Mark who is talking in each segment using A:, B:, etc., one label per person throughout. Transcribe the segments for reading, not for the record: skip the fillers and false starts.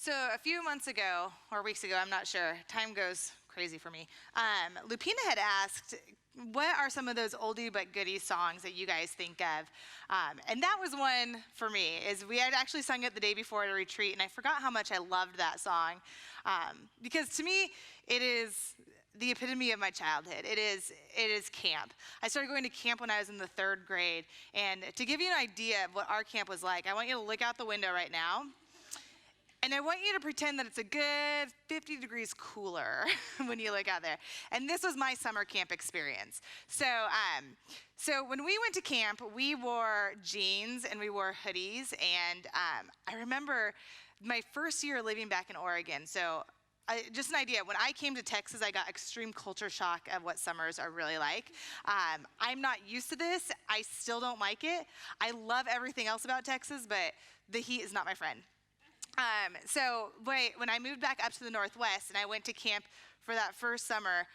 A: So a few months ago, or weeks ago, I'm not sure, time goes crazy for me, Lupina had asked, what are some of those oldie but goodie songs that you guys think of? And that was one for me, is we had actually sung it the day before at a retreat, and I forgot how much I loved that song. Because to me, it is the epitome of my childhood. It is camp. I started going to camp when I was in the 3rd grade. And to give you an idea of what our camp was like, I want you to look out the window right now. And I want you to pretend that it's a good 50 degrees cooler when you look out there. And this was my summer camp experience. So when we went to camp, we wore jeans and we wore hoodies. And I remember my first year living back in Oregon. So just an idea, when I came to Texas, I got extreme culture shock of what summers are really like. I'm not used to this. I still don't like it. I love everything else about Texas, but the heat is not my friend. So when I moved back up to the Northwest and I went to camp for that first summer,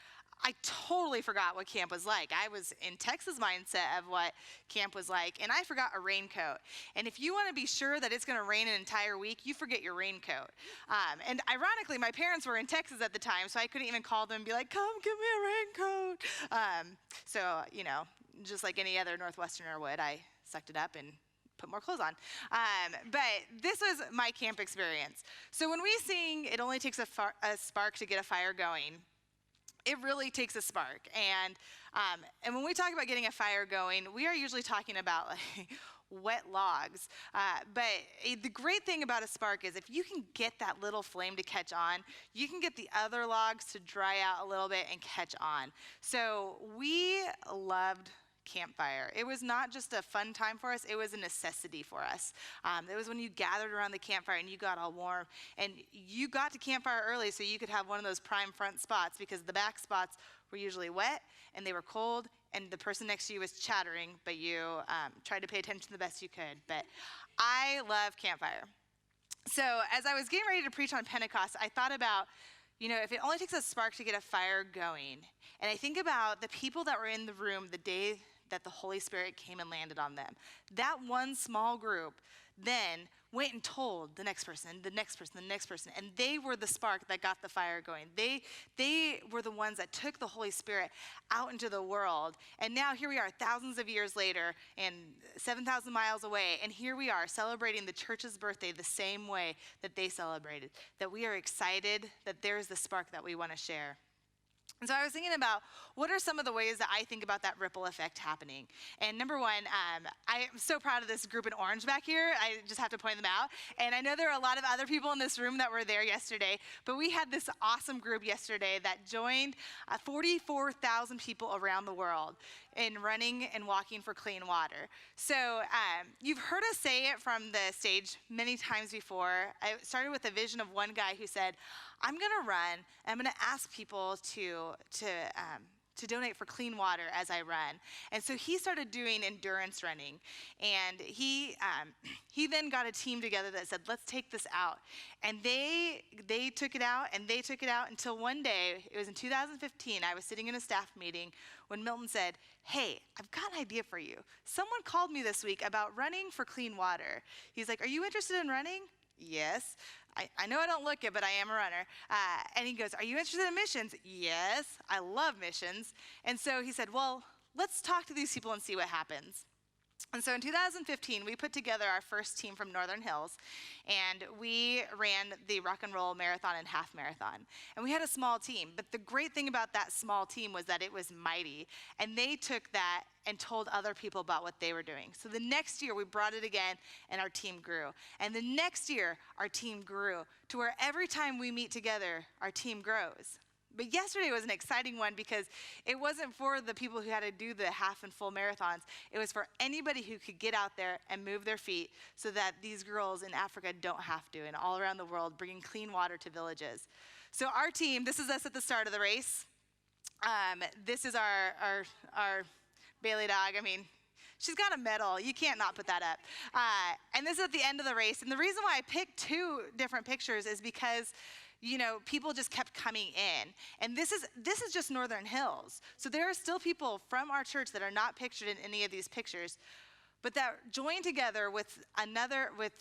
A: I totally forgot what camp was like. I was in Texas mindset of what camp was like, and I forgot a raincoat. And if you want to be sure that it's going to rain an entire week, you forget your raincoat. And ironically, my parents were in Texas at the time, so I couldn't even call them and be like, come give me a raincoat. So, just like any other Northwesterner would, I sucked it up and put more clothes on. But this was my camp experience. So when we sing, it only takes a spark to get a fire going, it really takes a spark. And when we talk about getting a fire going, we are usually talking about like wet logs. But the great thing about a spark is if you can get that little flame to catch on, you can get the other logs to dry out a little bit and catch on. So we loved campfire. It was not just a fun time for us, it was a necessity for us. It was when you gathered around the campfire and you got all warm, and you got to campfire early so you could have one of those prime front spots, because the back spots were usually wet and they were cold and the person next to you was chattering, but you tried to pay attention the best you could. But I love campfire. So as I was getting ready to preach on Pentecost, I thought about, if it only takes a spark to get a fire going, and I think about the people that were in the room the day that the Holy Spirit came and landed on them. That one small group then went and told the next person, the next person, the next person, and they were the spark that got the fire going. They were the ones that took the Holy Spirit out into the world. And now here we are thousands of years later and 7,000 miles away, and here we are celebrating the church's birthday the same way that they celebrated, that we are excited that there's the spark that we want to share. And so I was thinking about, what are some of the ways that I think about that ripple effect happening? And number one, I am so proud of this group in orange back here. I just have to point them out. And I know there are a lot of other people in this room that were there yesterday, but we had this awesome group yesterday that joined 44,000 people around the world in running and walking for clean water. So you've heard us say it from the stage many times before. I started with a vision of one guy who said, I'm going to run, and I'm going to ask people to donate for clean water as I run. And so he started doing endurance running, and he then got a team together that said, let's take this out. And they took it out, and they took it out until one day, it was in 2015, I was sitting in a staff meeting when Milton said, hey, I've got an idea for you. Someone called me this week about running for clean water. He's like, are you interested in running? Yes. I know I don't look it, but I am a runner. And he goes, are you interested in missions? Yes, I love missions. And so he said, well, let's talk to these people and see what happens. And so in 2015, we put together our first team from Northern Hills, and we ran the rock and roll marathon and half marathon. And we had a small team, but the great thing about that small team was that it was mighty, and they took that and told other people about what they were doing. So the next year, we brought it again, and our team grew. And the next year, our team grew to where every time we meet together, our team grows. But yesterday was an exciting one because it wasn't for the people who had to do the half and full marathons. It was for anybody who could get out there and move their feet so that these girls in Africa don't have to, and all around the world, bringing clean water to villages. So our team, this is us at the start of the race. This is our Bailey dog. I mean, she's got a medal. You can't not put that up. And this is at the end of the race. And the reason why I picked two different pictures is because people just kept coming in. And this is just Northern Hills. So there are still people from our church that are not pictured in any of these pictures. but that joined together with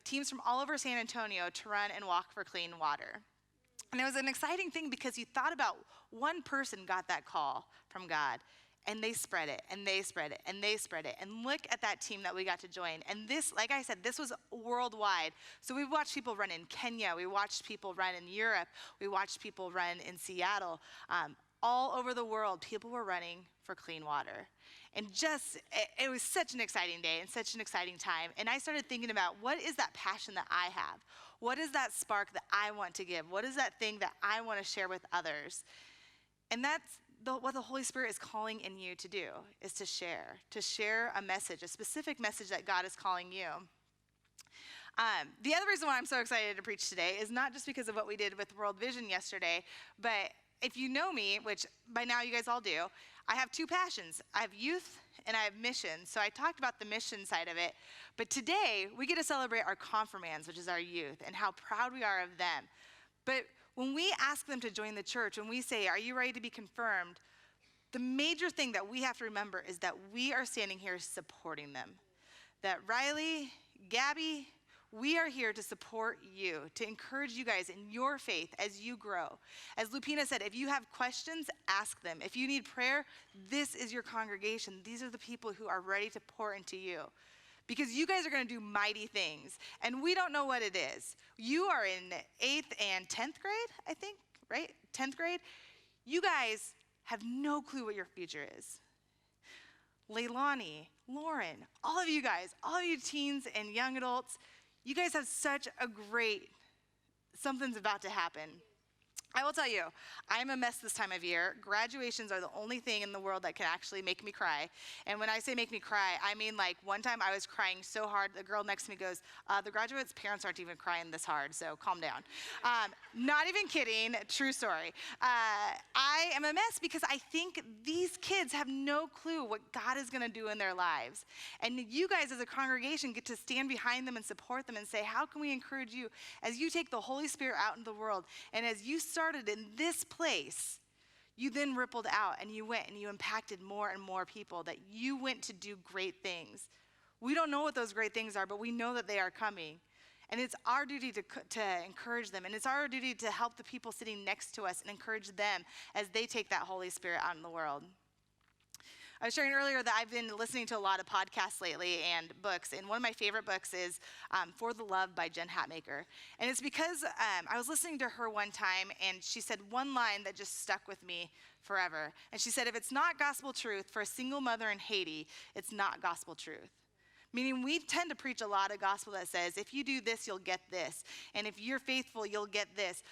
A: teams from all over San Antonio to run and walk for clean water. And it was an exciting thing because you thought about one person got that call from God, and they spread it, and they spread it, and they spread it. And look at that team that we got to join. And this, like I said, this was worldwide. So we watched people run in Kenya. We watched people run in Europe. We watched people run in Seattle. All over the world, people were running for clean water. And it was such an exciting day and such an exciting time. And I started thinking about, what is that passion that I have? What is that spark that I want to give? What is that thing that I want to share with others? And that's what the Holy Spirit is calling in you to do, is to share a message, a specific message that God is calling you. The other reason why I'm so excited to preach today is not just because of what we did with World Vision yesterday, but if you know me, which by now you guys all do, I have two passions. I have youth and I have mission. So I talked about the mission side of it, but today we get to celebrate our confirmands, which is our youth, and how proud we are of them. But when we ask them to join the church, when we say, are you ready to be confirmed? The major thing that we have to remember is that we are standing here supporting them. That Riley, Gabby, we are here to support you, to encourage you guys in your faith as you grow. As Lupina said, if you have questions, ask them. If you need prayer, this is your congregation. These are the people who are ready to pour into you. Because you guys are going to do mighty things, and we don't know what it is. You are in 8th and 10th grade, I think, right? 10th grade. You guys have no clue what your future is. Leilani, Lauren, all of you guys, all of you teens and young adults, you guys have such a great, something's about to happen. I will tell you, I'm a mess this time of year. Graduations are the only thing in the world that can actually make me cry. And when I say make me cry, I mean like one time I was crying so hard, the girl next to me goes, the graduates' parents aren't even crying this hard, so calm down. Not even kidding, true story. I am a mess because I think these kids have no clue what God is gonna do in their lives. And you guys as a congregation get to stand behind them and support them and say, how can we encourage you as you take the Holy Spirit out into the world, and as you started in this place, you then rippled out and you went and you impacted more and more people, that you went to do great things. We don't know what those great things are, but we know that they are coming. And it's our duty to encourage them. And it's our duty to help the people sitting next to us and encourage them as they take that Holy Spirit out in the world. I was sharing earlier that I've been listening to a lot of podcasts lately and books, and one of my favorite books is For the Love by Jen Hatmaker. And it's because I was listening to her one time, and she said one line that just stuck with me forever. And she said, if it's not gospel truth for a single mother in Haiti, it's not gospel truth. Meaning we tend to preach a lot of gospel that says, if you do this, you'll get this. And if you're faithful, you'll get this.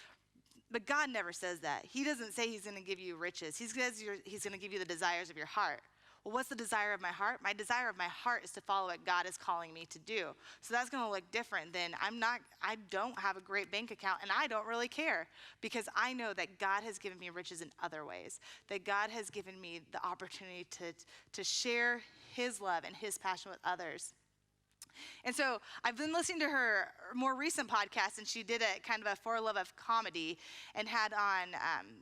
A: But God never says that. He doesn't say he's going to give you riches. He says he's going to give you the desires of your heart. Well, what's the desire of my heart? My desire of my heart is to follow what God is calling me to do. So that's going to look different than I don't have a great bank account, and I don't really care, because I know that God has given me riches in other ways, that God has given me the opportunity to share his love and his passion with others. And so I've been listening to her more recent podcast, and she did a kind of a For Love of comedy and had on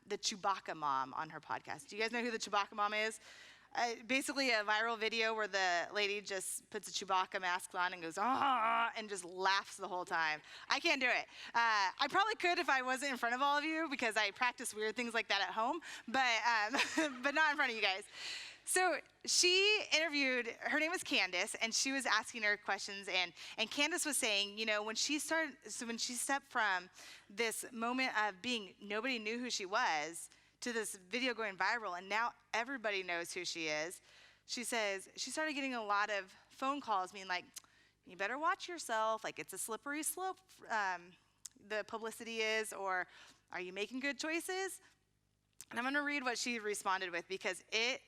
A: the Chewbacca mom on her podcast. Do you guys know who the Chewbacca mom is? Basically a viral video where the lady just puts a Chewbacca mask on and goes, ah, and just laughs the whole time. I can't do it. I probably could if I wasn't in front of all of you, because I practice weird things like that at home, but not in front of you guys. So she interviewed, her name was Candace, and she was asking her questions, and Candace was saying, you know, when she stepped from this moment of being, nobody knew who she was, to this video going viral, and now everybody knows who she is. She says she started getting a lot of phone calls being like, you better watch yourself, like it's a slippery slope, the publicity is, or are you making good choices? And I'm gonna read what she responded with, because it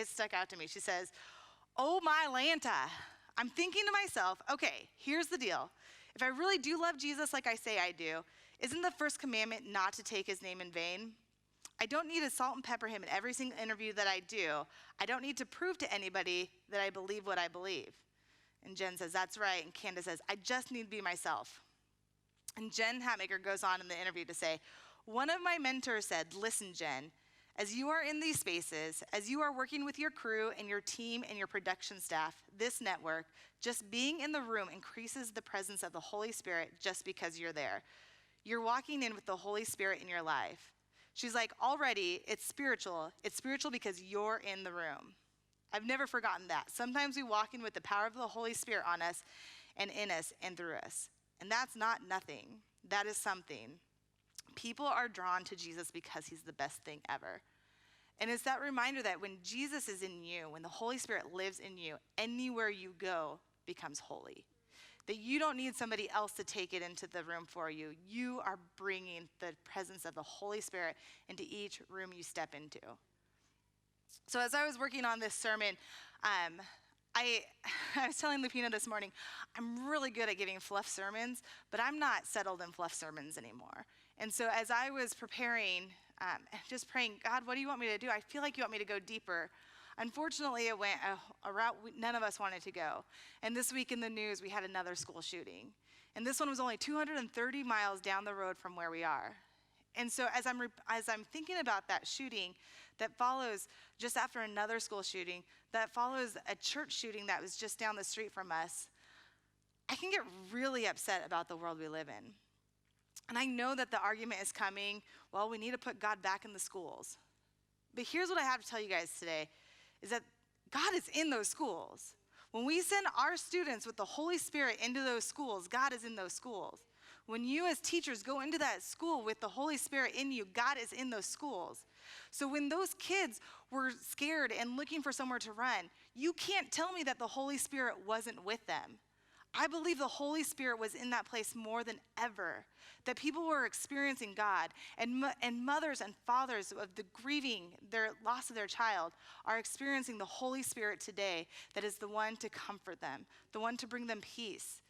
A: stuck out to me. She says, oh my Lanta, I'm thinking to myself, okay, here's the deal. If I really do love Jesus like I say I do, isn't the first commandment not to take his name in vain? I don't need to salt and pepper him in every single interview that I do. I don't need to prove to anybody that I believe what I believe. And Jen says, that's right. And Candace says, I just need to be myself. And Jen Hatmaker goes on in the interview to say, one of my mentors said, listen, Jen, as you are in these spaces, as you are working with your crew and your team and your production staff, this network, just being in the room increases the presence of the Holy Spirit just because you're there. You're walking in with the Holy Spirit in your life. She's like, already, it's spiritual. It's spiritual because you're in the room. I've never forgotten that. Sometimes we walk in with the power of the Holy Spirit on us and in us and through us. And that's not nothing. That is something. People are drawn to Jesus because he's the best thing ever. And it's that reminder that when Jesus is in you, when the Holy Spirit lives in you, anywhere you go becomes holy. That you don't need somebody else to take it into the room for you. You are bringing the presence of the Holy Spirit into each room you step into. So as I was working on this sermon, I was telling Lupina this morning, I'm really good at giving fluff sermons, but I'm not settled in fluff sermons anymore. And so as I was preparing, just praying, God, what do you want me to do? I feel like you want me to go deeper. Unfortunately, it went a route none of us wanted to go. And this week in the news, we had another school shooting. And this one was only 230 miles down the road from where we are. And so as I'm thinking about that shooting that follows just after another school shooting, that follows a church shooting that was just down the street from us, I can get really upset about the world we live in. And I know that the argument is coming, well, we need to put God back in the schools. But here's what I have to tell you guys today, is that God is in those schools. When we send our students with the Holy Spirit into those schools, God is in those schools. When you as teachers go into that school with the Holy Spirit in you, God is in those schools. So when those kids were scared and looking for somewhere to run, you can't tell me that the Holy Spirit wasn't with them. I believe the Holy Spirit was in that place more than ever, that people were experiencing God, and mothers and fathers of the grieving their loss of their child are experiencing the Holy Spirit today that is the one to comfort them, the one to bring them peace.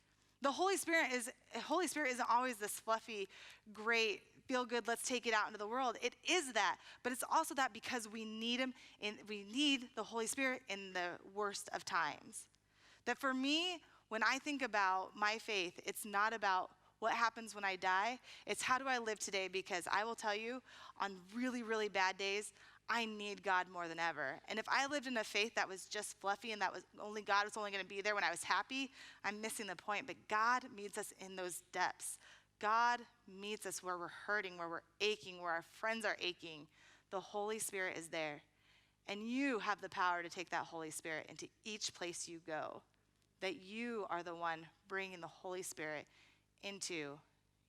A: The Holy Spirit isn't always this fluffy, great, feel good, let's take it out into the world. It is that, but it's also that because we need him, and we need the Holy Spirit in the worst of times. That for me, when I think about my faith, it's not about what happens when I die. It's how do I live today? Because I will tell you, on really, really bad days, I need God more than ever. And if I lived in a faith that was just fluffy and that was only God was only going to be there when I was happy, I'm missing the point. But God meets us in those depths. God meets us where we're hurting, where we're aching, where our friends are aching. The Holy Spirit is there. And you have the power to take that Holy Spirit into each place you go. That you are the one bringing the Holy Spirit into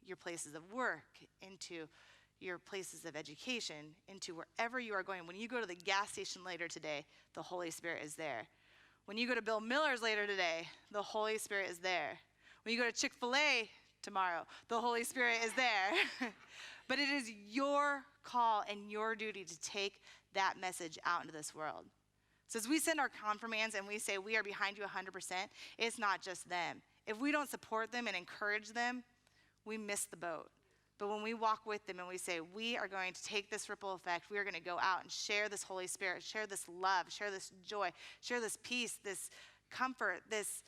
A: your places of work, into your places of education, into wherever you are going. When you go to the gas station later today, the Holy Spirit is there. When you go to Bill Miller's later today, the Holy Spirit is there. When you go to Chick-fil-A tomorrow, the Holy Spirit is there. But it is your call and your duty to take that message out into this world. So as we send our confirmands and we say we are behind you 100%, it's not just them. If we don't support them and encourage them, we miss the boat. But when we walk with them and we say we are going to take this ripple effect, we are going to go out and share this Holy Spirit, share this love, share this joy, share this peace, this comfort, this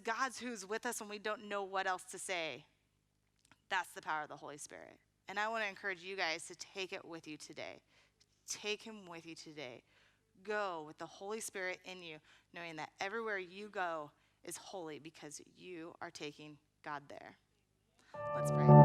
A: God's who's with us when we don't know what else to say. That's the power of the Holy Spirit. And I want to encourage you guys to take it with you today. Take him with you today. Go with the Holy Spirit in you, knowing that everywhere you go is holy because you are taking God there. Let's pray.